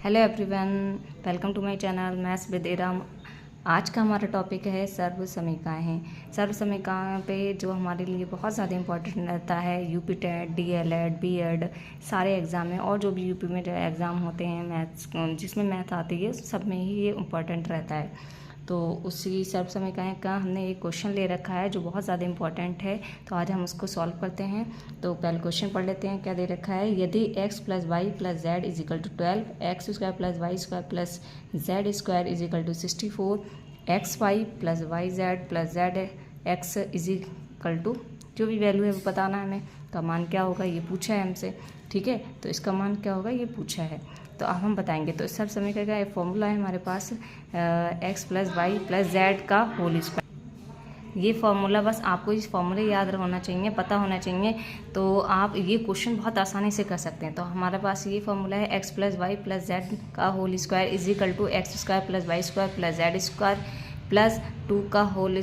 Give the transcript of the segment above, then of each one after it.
Hello everyone, welcome to my channel maths with Iram. आज का हमारा टॉपिक है सर्व समीकरण। सर्व समीकरण पे जो हमारे लिए बहुत ज़्यादा इंपॉर्टेंट रहता है, यूपी टेट, डीएलएड, बीएड सारे एग्ज़ाम में, और जो भी यूपी में जो एग्ज़ाम होते हैं मैथ्स जिसमें मैथ आती है सब में ही ये इम्पॉर्टेंट रहता है। तो उसी सर्व समीकरण का हमने एक क्वेश्चन ले रखा है जो बहुत ज़्यादा इंपॉर्टेंट है, तो आज हम उसको सॉल्व करते हैं। तो पहले क्वेश्चन पढ़ लेते हैं। क्या दे रखा है, यदि x plus y plus z is equal to 12, x square plus y square plus z square is equal to 64, x y plus y z plus z x is equal to, जो भी value है वो बताना है हमें, का मान क्या होगा ये पूछा है हमसे। ठीक है, तो इसका मान क्या होगा ये पूछा है, तो अब हम बताएंगे। तो सर्व समीकरण का एक फॉर्मूला है हमारे पास, x plus y plus z का होल स्क्वायर। ये फॉर्मूला बस आपको इस फॉर्मूले याद होना चाहिए, पता होना चाहिए, तो आप ये क्वेश्चन बहुत आसानी से कर सकते हैं। तो हमारे पास ये फॉर्मूला है, x plus y plus z का whole square is equal to x square plus y square plus z square plus 2 का होल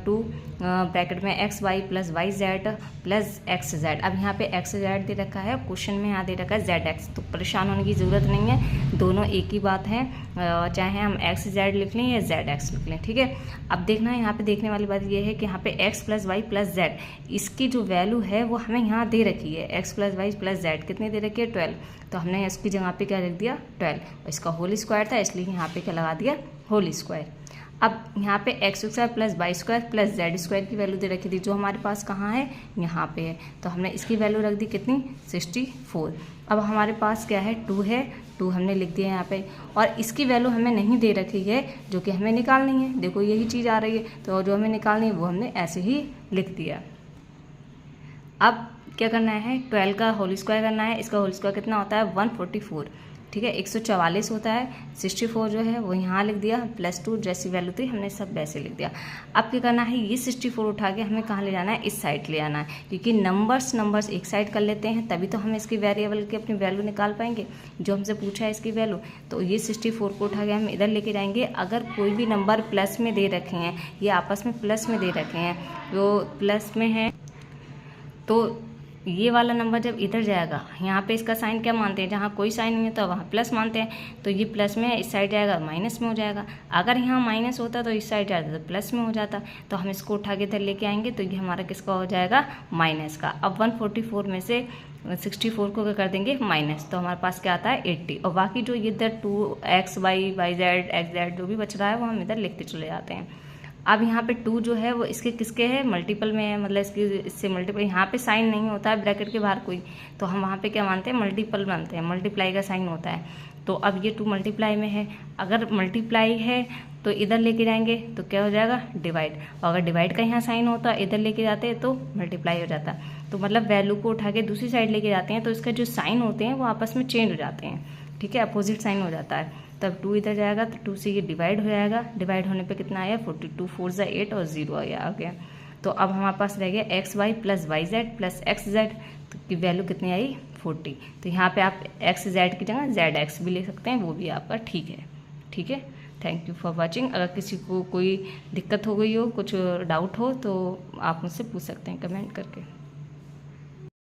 2 ब्रैकेट में x y plus y z plus x z. अब यहाँ पे एक्स जेड दे रखा है, question में यहाँ दे रखा है जेड एक्स, तो परेशान होने की ज़रूरत नहीं है, दोनों एक ही बात है, चाहे हम एक्स जेड लिख लें या जेड एक्स लिख लें। ठीक है, अब देखना है यहाँ पे देखने वाली बात ये है कि यहाँ पे x plus y plus z, इसकी जो वैल्यू है वो हमें यहाँ दे रखी है, x plus y plus z कितनी दे रखी है 12, तो हमने इसकी जगह पे क्या लिख दिया 12, इसका होल स्क्वायर था इसलिए यहाँ पे क्या लगा दिया होल स्क्वायर। अब यहाँ पे x square plus y square plus z square की वैल्यू दे रखी थी, जो हमारे पास कहाँ है यहाँ पे है, तो हमने इसकी वैल्यू रख दी कितनी 64। अब हमारे पास क्या है 2 है, 2 हमने लिख दिया यहाँ पे, और इसकी वैल्यू हमें नहीं दे रखी है जो कि हमें निकालनी है। देखो यही चीज़ आ रही है, तो जो हमें निकालनी है वो हमने ऐसे ही लिख दिया। अब क्या करना है, 12 का होल स्क्वायर करना है, इसका होल स्क्वायर कितना होता है 144। ठीक है, 144 होता है, 64 जो है वो यहाँ लिख दिया, प्लस 2 जैसी वैल्यू थी हमने सब वैसे लिख दिया। अब क्या करना है, ये 64 उठा के हमें कहाँ ले जाना है, इस साइड ले आना है, क्योंकि नंबर्स एक साइड कर लेते हैं तभी तो हम इसकी वेरिएबल की अपनी वैल्यू निकाल पाएंगे जो हमसे पूछा है इसकी वैल्यू। तो ये 64 को उठा के हम इधर लेके जाएंगे। अगर कोई भी नंबर प्लस में दे रखे हैं, ये आपस में प्लस में दे रखे हैं, तो प्लस में है तो ये वाला नंबर जब इधर जाएगा, यहाँ पे इसका साइन क्या मानते हैं, जहाँ कोई साइन नहीं होता वहाँ प्लस मानते हैं, तो ये प्लस में इस साइड जाएगा माइनस में हो जाएगा। अगर यहाँ माइनस होता तो इस साइड जाता तो प्लस में हो जाता, तो हम इसको उठा के इधर लेके आएंगे, तो ये हमारा किसका हो जाएगा माइनस का। अब 144 में से 64 को क्या कर देंगे माइनस, तो हमारे पास क्या आता है 80, और बाकी जो इधर 2 x y y z x z जो भी बच रहा है वो हम इधर लिखते चले जाते हैं। अब यहाँ पे 2 जो है वो इसके किसके है मल्टीपल में है, मतलब इससे मल्टीपल, यहाँ पे साइन नहीं होता है ब्रैकेट के बाहर कोई, तो हम वहाँ पे क्या मानते हैं मल्टीपल मानते हैं, मल्टीप्लाई का साइन होता है। तो अब ये 2 मल्टीप्लाई में है, अगर मल्टीप्लाई है तो इधर लेके जाएंगे तो क्या हो जाएगा डिवाइड, और अगर डिवाइड का यहाँ साइन होता इधर लेके जाते हैं तो मल्टीप्लाई हो जाता। तो मतलब वैल्यू को उठा के दूसरी साइड लेके जाते हैं तो इसका जो साइन होते हैं वो आपस में चेंज हो जाते हैं। ठीक है, अपोजिट साइन हो जाता है, तब 2 इधर जाएगा तो 2 से ये डिवाइड हो जाएगा, डिवाइड होने पे कितना आया 42, 4 × 8 और 0 आ गया। तो अब हमारे पास रह गया x y plus y z plus x z, तो की वैल्यू कितनी आई 40। तो यहाँ पे आप एक्स जेड की जगह जेड एक्स भी ले सकते हैं, वो भी आपका ठीक है। ठीक है, थैंक यू फॉर वॉचिंग। अगर किसी को कोई दिक्कत हो गई हो, कुछ डाउट हो तो आप मुझसे पूछ सकते हैं कमेंट करके।